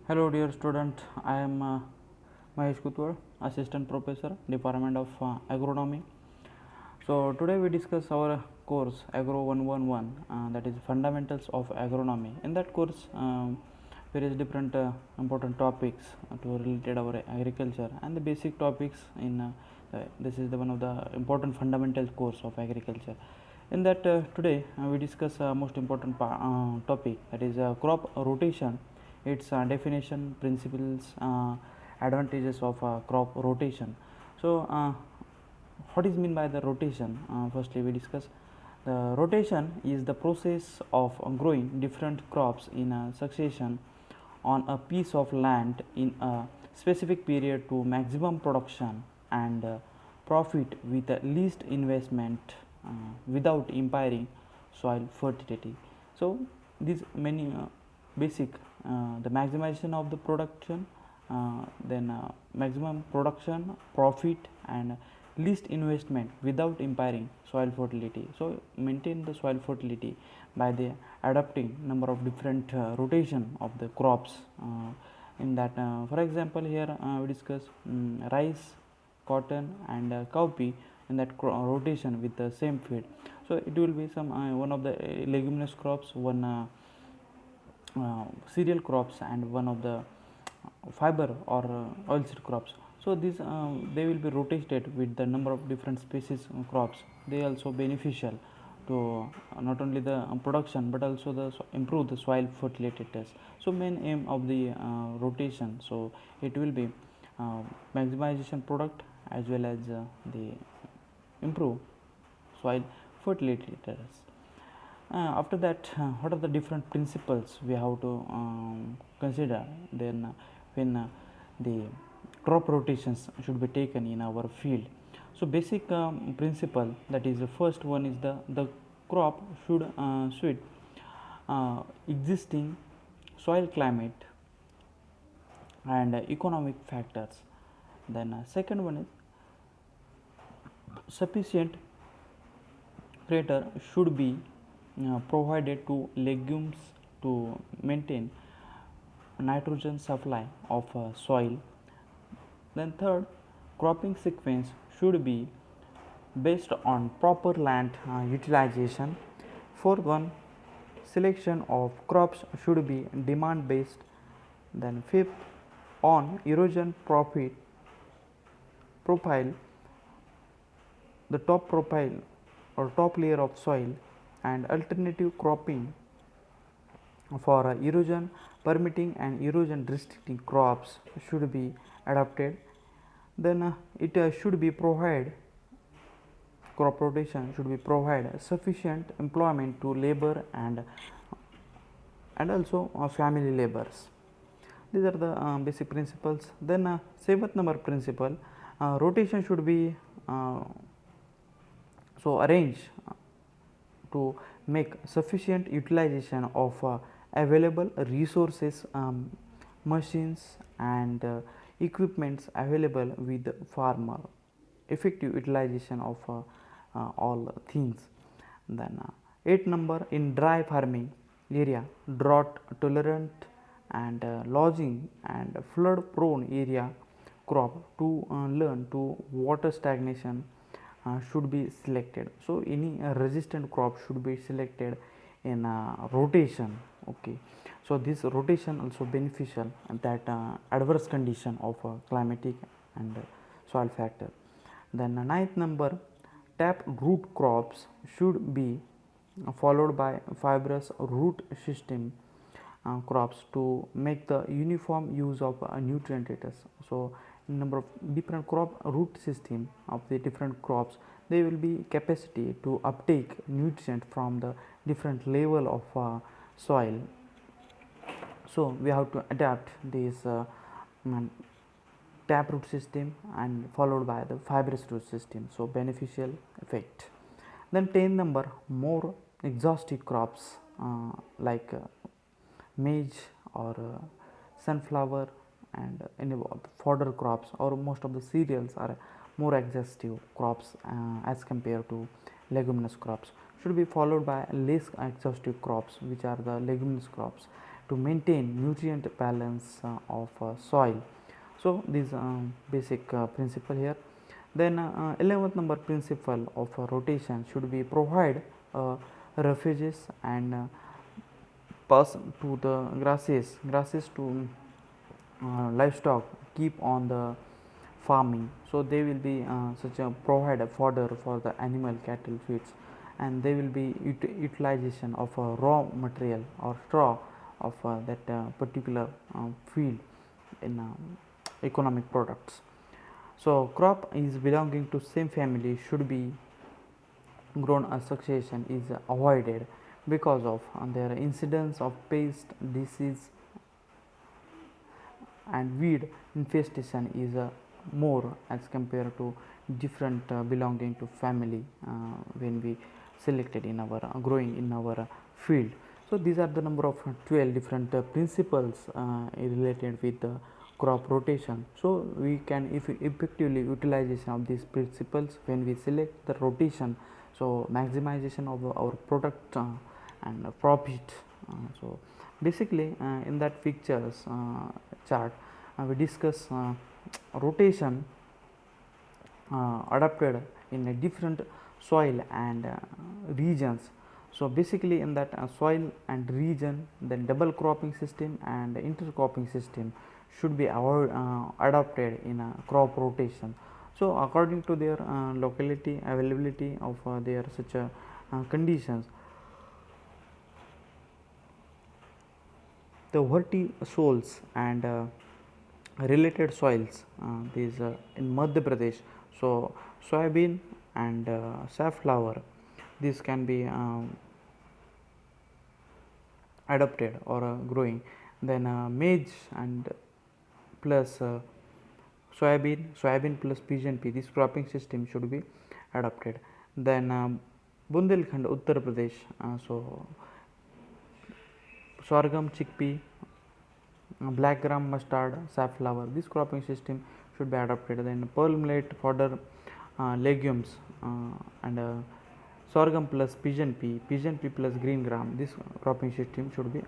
Hello dear student, I am Mahesh Kutwar, Assistant Professor, Department of Agronomy. So today we discuss our course AGRO 111, that is Fundamentals of Agronomy. In that course, various different important topics to related our agriculture and the basic topics in this is the one of the important fundamental course of agriculture. In that today we discuss most important topic, that is crop rotation, its definition, principles, advantages of crop rotation. So what is mean by the rotation? Firstly we discuss the rotation is the process of growing different crops in a succession on a piece of land in a specific period to maximum production and profit with the least investment without impairing soil fertility. So these many basic the maximization of the production, then maximum production, profit, and least investment without impairing soil fertility. So maintain the soil fertility by the adapting number of different rotation of the crops. In that, for example, here we discuss rice, cotton, and cowpea in that rotation with the same feed. So it will be some one of the leguminous crops, one cereal crops, and one of the fiber or oilseed crops. So these they will be rotated with the number of different species crops. They also beneficial to not only the production but also the improve the soil fertility test. So main aim of the rotation, so it will be maximization product as well as the improve soil fertility test. After that, what are the different principles we have to consider then when the crop rotations should be taken in our field? So basic principle, that is the first one, is the crop should suit existing soil climate and economic factors. Then second one is sufficient crater should be provided to legumes to maintain nitrogen supply of soil. Then third, cropping sequence should be based on proper land utilization. Fourth one, selection of crops should be demand based. Then fifth, on erosion profit profile, the top profile or top layer of soil, and alternative cropping for erosion permitting and erosion restricting crops should be adopted. Then it should be provide crop rotation should be provide sufficient employment to labor and also family labors. These are the basic principles. Then seventh number principle, rotation should be so arrange to make sufficient utilization of available resources, machines, and equipments available with farmer, effective utilization of all things. Then 8 number, in dry farming area, drought tolerant and lodging and flood prone area crop to learn to water stagnation should be selected. So any resistant crop should be selected in rotation. Okay, so this rotation also beneficial and that adverse condition of climatic and soil factor. Then ninth number, tap root crops should be followed by fibrous root system crops to make the uniform use of nutrients. So number of different crop root system of the different crops, they will be capacity to uptake nutrient from the different level of soil. So we have to adapt this taproot system and followed by the fibrous root system, so beneficial effect. Then 10 number, more exhaustive crops like maize or sunflower and any of the fodder crops or most of the cereals are more exhaustive crops as compared to leguminous crops, should be followed by less exhaustive crops which are the leguminous crops. to maintain nutrient balance of soil. So this basic principle here. Then 11th number principle of rotation should be provide refuges and pass to the grasses to livestock keep on the farming. So they will be such a provide a fodder for the animal cattle feeds, and they will be utilization of raw material or straw of that particular field in economic products. So crop is belonging to same family should be grown as succession is avoided because of their incidence of pest disease and weed infestation is more as compared to different belonging to family when we selected in our growing in our field. So these are the number of 12 different principles related with the crop rotation. So we can if effectively utilization of these principles when we select the rotation, so maximization of our product and profit. So basically in that pictures chart we discuss rotation adapted in a different soil and regions. So basically in that soil and region, then double cropping system and intercropping system should be adopted in a crop rotation. So according to their locality availability of their such conditions, the vertisols and related soils these in Madhya Pradesh. So soybean and safflower, this can be adopted or growing. Then maize and plus soybean plus pigeon pea, this cropping system should be adopted. Then Bundelkhand, Uttar Pradesh, so sorghum, chickpea, black gram, mustard, safflower, this cropping system should be adopted. Then pearl millet, fodder, legumes, and sorghum plus pigeon pea plus green gram, this cropping system should be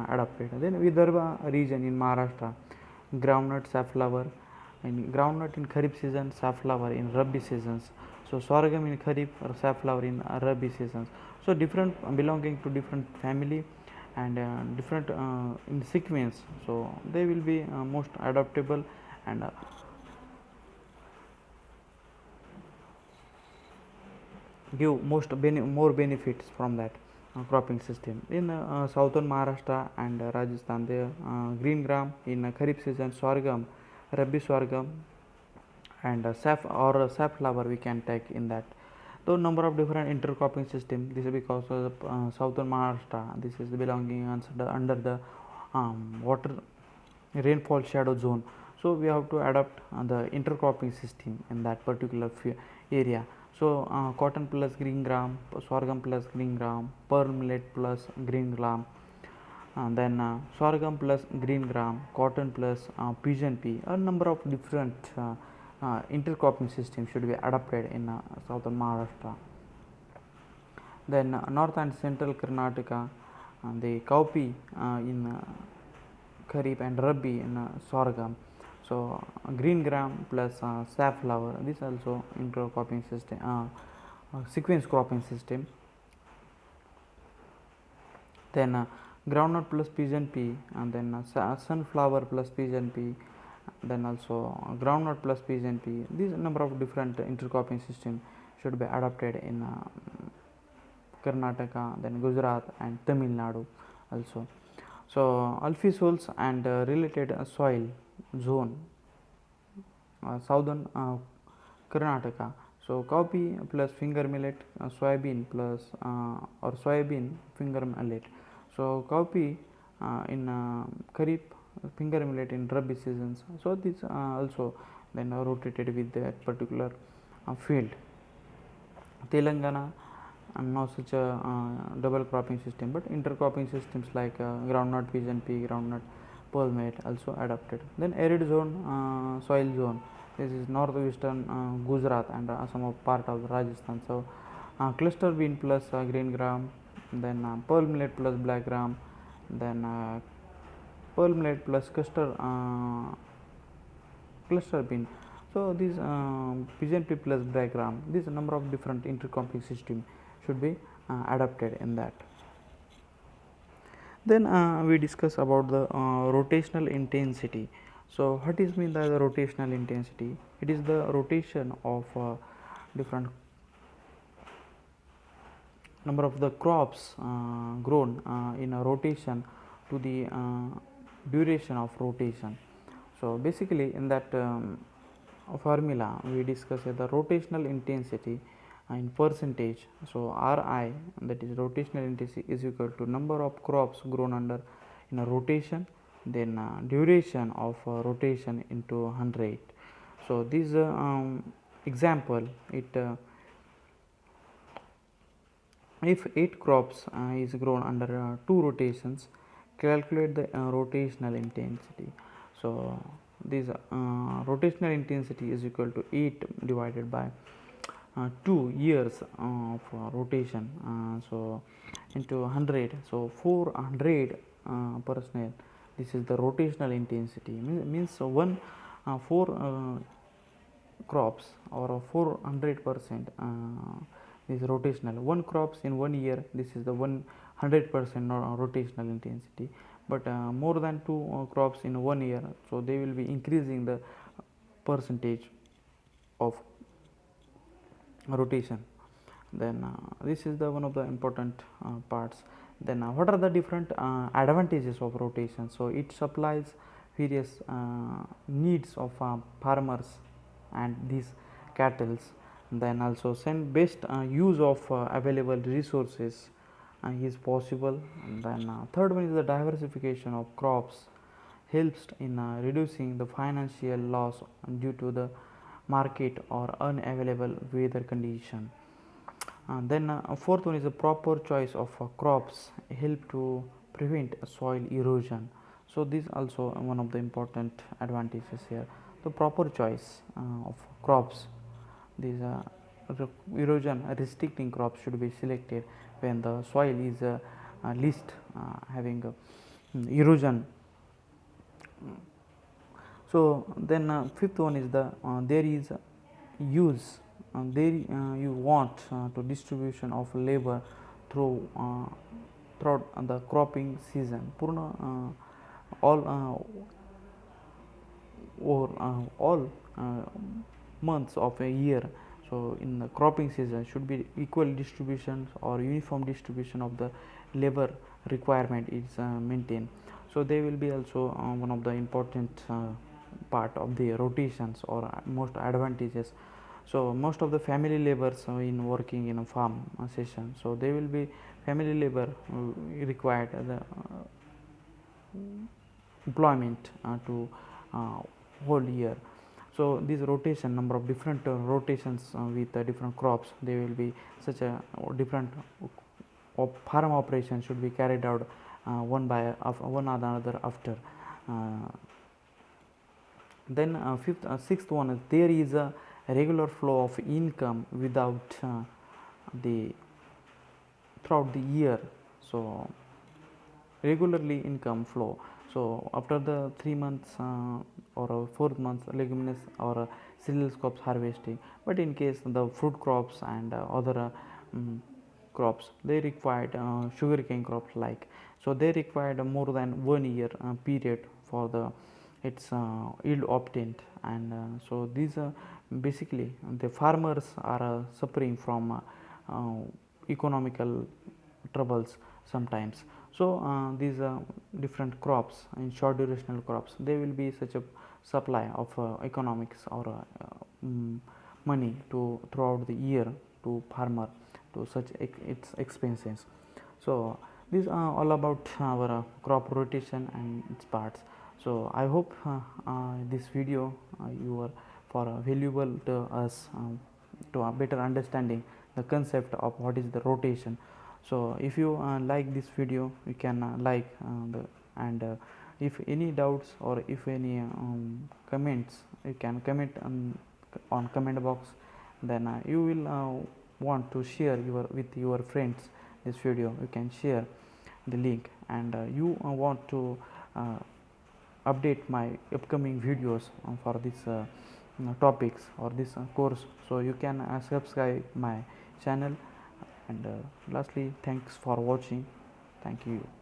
adopted. Then Vidarbha region in Maharashtra, groundnut, safflower, and groundnut in Kharif season, safflower in Rabi seasons. So sorghum in Kharif or safflower in Rabi seasons. So different belonging to different family and different in sequence. So they will be most adaptable and give more benefits from that cropping system. In southern Maharashtra and Rajasthan, the green gram in Kharif season, sorghum, Rabi sorghum, and safflower we can take in that. So number of different intercropping system. This is because of southern Maharashtra. This is belonging under the water rainfall shadow zone. So we have to adapt the intercropping system in that particular area. So cotton plus green gram, sorghum plus green gram, pearl millet plus green gram, then sorghum plus green gram, cotton plus pigeon pea. A number of different intercropping systems should be adopted in southern Maharashtra. Then north and central Karnataka, the cowpea in Kharif and Rabi in sorghum. So green gram plus safflower, this also intercropping system, sequence cropping system. Then groundnut plus pigeon pea, and then sunflower plus pigeon pea, then also groundnut plus pigeon pea. These number of different intercropping system should be adopted in Karnataka, then Gujarat and Tamil Nadu also. So alphisols and related soil zone, southern Karnataka. So cowpea plus finger millet, soybean plus or soybean finger millet. So cowpea in Kharif, finger millet in Rabi seasons. So this also then rotated with that particular field. Telangana not such a double cropping system, but intercropping systems like groundnut, pigeon pea, groundnut, pearl millet also adopted. Then arid zone, soil zone. This is northwestern Gujarat and some of part of Rajasthan. So cluster bean plus green gram, then pearl millet plus black gram, then perlite plus cluster bean. So this pigeon pea plus diagram, this number of different intercropping system should be adapted in that. Then we discuss about the rotational intensity. So what is mean by the rotational intensity? It is the rotation of different number of the crops grown in a rotation to the duration of rotation. So basically in that formula we discuss the rotational intensity in percentage. So Ri, that is rotational intensity, is equal to number of crops grown under in a rotation, then duration of rotation into 100. So this example, it if 8 crops is grown under 2 rotations, calculate the rotational intensity. So this rotational intensity is equal to 8 divided by 2 years of rotation, so into 100, so 400 percent. This is the rotational intensity, means one 4 crops or 400% is rotational. One crops in 1 year, this is the 100% rotational intensity, but more than 2 crops in 1 year, so they will be increasing the percentage of rotation. Then this is the one of the important parts. Then what are the different advantages of rotation? So it supplies various needs of farmers and these cattles. Then also send best use of available resources is possible. And then third one is the diversification of crops helps in reducing the financial loss due to the market or unavailable weather condition. Then fourth one is the proper choice of crops help to prevent soil erosion. So this also one of the important advantages here. The proper choice of crops, these erosion restricting crops should be selected when the soil is least having erosion. So then fifth one is the there is use there you want to distribution of labor through throughout the cropping season. Purna all or all months of a year. So in the cropping season should be equal distribution or uniform distribution of the labor requirement is maintained. So they will be also one of the important part of the rotations or most advantages. So most of the family laborers in working in a farm session, so they will be family labor required the employment to whole year. So this rotation, number of different rotations with different crops, they will be such a different farm operation should be carried out one by one another after. Then sixth one is there is a regular flow of income without the throughout the year. So regularly income flow. So after the 3 months or 4 months leguminous or cereal crops harvesting, but in case the fruit crops and other crops, they required sugarcane crops like, so they required more than 1 year period for the its yield obtained. And so these basically the farmers are suffering from economical troubles sometimes. So these different crops in short durational crops, they will be such a supply of economics or money to throughout the year to farmer to such its expenses. So these are all about our crop rotation and its parts. So I hope this video you are for valuable to us to a better understanding the concept of what is the rotation. So if you like this video, you can like and if any doubts or if any comments, you can comment on comment box. Then you will want to share your with your friends this video, you can share the link. And you want to update my upcoming videos for this topics or this course. So you can subscribe my channel. And lastly, thanks for watching. Thank you.